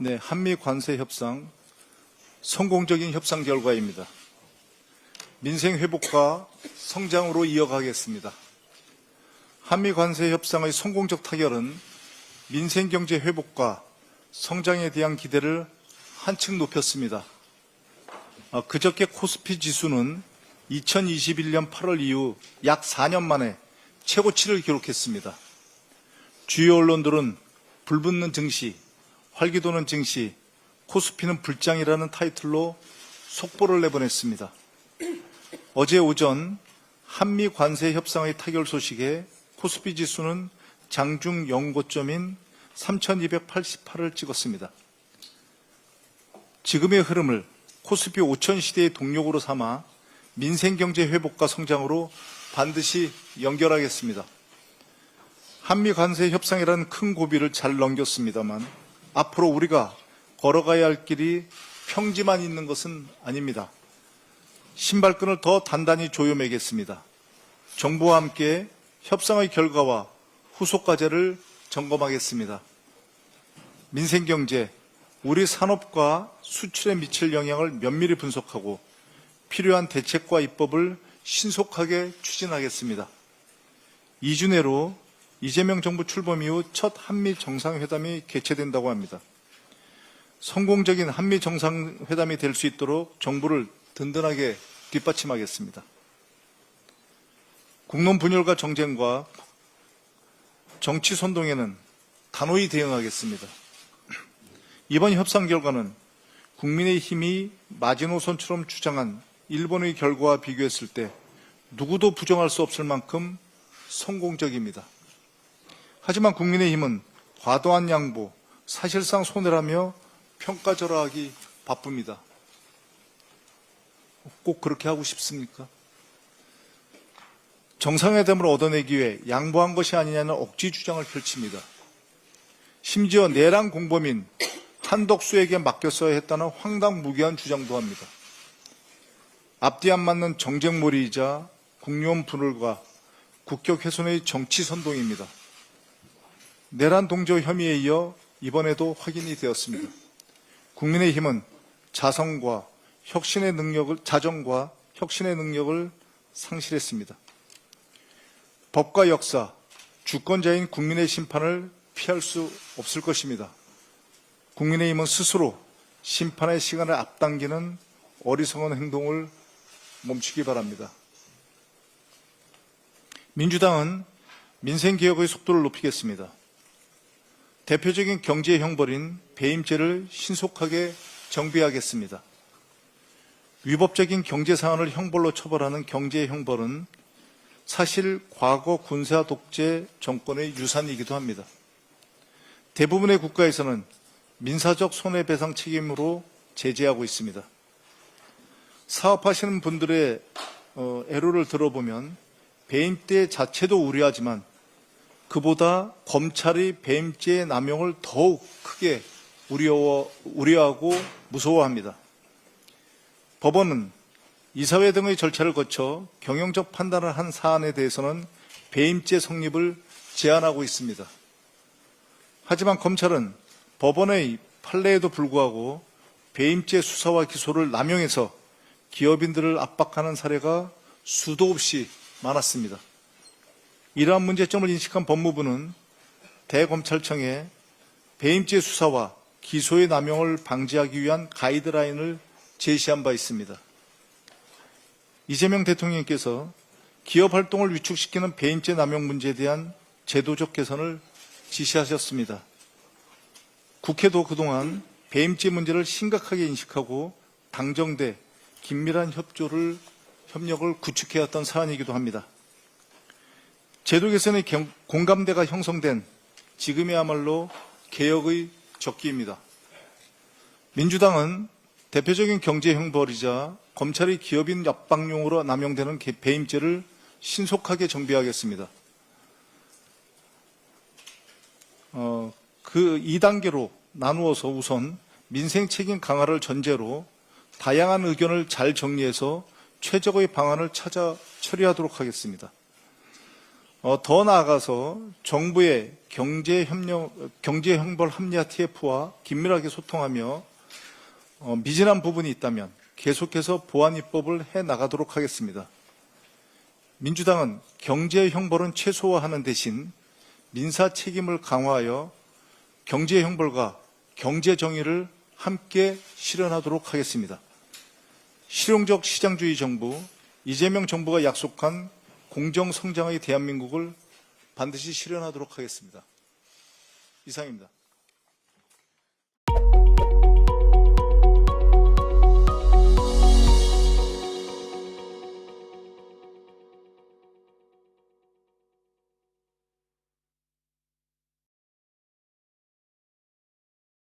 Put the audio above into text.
네, 한미 관세 협상 성공적인 협상 결과입니다. 민생 회복과 성장으로 이어가겠습니다. 한미 관세 협상의 성공적 타결은 민생 경제 회복과 성장에 대한 기대를 한층 높였습니다. 그저께 코스피 지수는 2021년 8월 이후 약 4년 만에 최고치를 기록했습니다. 주요 언론들은 불붙는 증시, 활기도는 증시, 코스피는 불장이라는 타이틀로 속보를 내보냈습니다. 어제 오전 한미 관세 협상의 타결 소식에 코스피 지수는 장중 연고점인 3,288을 찍었습니다. 지금의 흐름을 코스피 5천 시대의 동력으로 삼아 민생경제 회복과 성장으로 반드시 연결하겠습니다. 한미 관세 협상이라는 큰 고비를 잘 넘겼습니다만 앞으로 우리가 걸어가야 할 길이 평지만 있는 것은 아닙니다. 신발끈을 더 단단히 조여매겠습니다. 정부와 함께 협상의 결과와 후속 과제를 점검하겠습니다. 민생경제, 우리 산업과 수출에 미칠 영향을 면밀히 분석하고 필요한 대책과 입법을 신속하게 추진하겠습니다. 2주 내로 이재명 정부 출범 이후 첫 한미 정상회담이 개최된다고 합니다. 성공적인 한미 정상회담이 될 수 있도록 정부를 든든하게 뒷받침하겠습니다. 국론 분열과 정쟁과 정치 선동에는 단호히 대응하겠습니다. 이번 협상 결과는 국민의힘이 마지노선처럼 주장한 일본의 결과와 비교했을 때 누구도 부정할 수 없을 만큼 성공적입니다. 하지만 국민의힘은 과도한 양보, 사실상 손해라며 평가절하하기 바쁩니다. 꼭 그렇게 하고 싶습니까? 정상회담을 얻어내기 위해 양보한 것이 아니냐는 억지 주장을 펼칩니다. 심지어 내란 공범인 한덕수에게 맡겼어야 했다는 황당무계한 주장도 합니다. 앞뒤 안 맞는 정쟁몰이이자 국론 분열과 국격 훼손의 정치 선동입니다. 내란 동조 혐의에 이어 이번에도 확인이 되었습니다. 국민의힘은 자정과 혁신의 능력을 상실했습니다. 법과 역사, 주권자인 국민의 심판을 피할 수 없을 것입니다. 국민의힘은 스스로 심판의 시간을 앞당기는 어리석은 행동을 멈추기 바랍니다. 민주당은 민생개혁의 속도를 높이겠습니다. 대표적인 경제 형벌인 배임죄를 신속하게 정비하겠습니다. 위법적인 경제 사안을 형벌로 처벌하는 경제 형벌은 사실 과거 군사 독재 정권의 유산이기도 합니다. 대부분의 국가에서는 민사적 손해배상 책임으로 제재하고 있습니다. 사업하시는 분들의 애로를 들어보면 배임죄 자체도 우려하지만 그보다 검찰이 배임죄 남용을 더욱 크게 우려하고 무서워합니다. 법원은 이사회 등의 절차를 거쳐 경영적 판단을 한 사안에 대해서는 배임죄 성립을 제한하고 있습니다. 하지만 검찰은 법원의 판례에도 불구하고 배임죄 수사와 기소를 남용해서 기업인들을 압박하는 사례가 수도 없이 많았습니다. 이러한 문제점을 인식한 법무부는 대검찰청에 배임죄 수사와 기소의 남용을 방지하기 위한 가이드라인을 제시한 바 있습니다. 이재명 대통령께서 기업 활동을 위축시키는 배임죄 남용 문제에 대한 제도적 개선을 지시하셨습니다. 국회도 그동안 배임죄 문제를 심각하게 인식하고 당정대 긴밀한 협력을 구축해왔던 사안이기도 합니다. 제도 개선의 공감대가 형성된 지금이야말로 개혁의 적기입니다. 민주당은 대표적인 경제 형벌이자 검찰의 기업인 압박용으로 남용되는 배임죄를 신속하게 정비하겠습니다. 그 2단계로 나누어서 우선 민생 책임 강화를 전제로 다양한 의견을 잘 정리해서 최적의 방안을 찾아 처리하도록 하겠습니다. 더 나아가서 정부의 경제형벌 합리화 TF와 긴밀하게 소통하며 미진한 부분이 있다면 계속해서 보완 입법을 해 나가도록 하겠습니다. 민주당은 경제형벌은 최소화하는 대신 민사 책임을 강화하여 경제형벌과 경제정의를 함께 실현하도록 하겠습니다. 실용적 시장주의 정부, 이재명 정부가 약속한 공정성장의 대한민국을 반드시 실현하도록 하겠습니다. 이상입니다.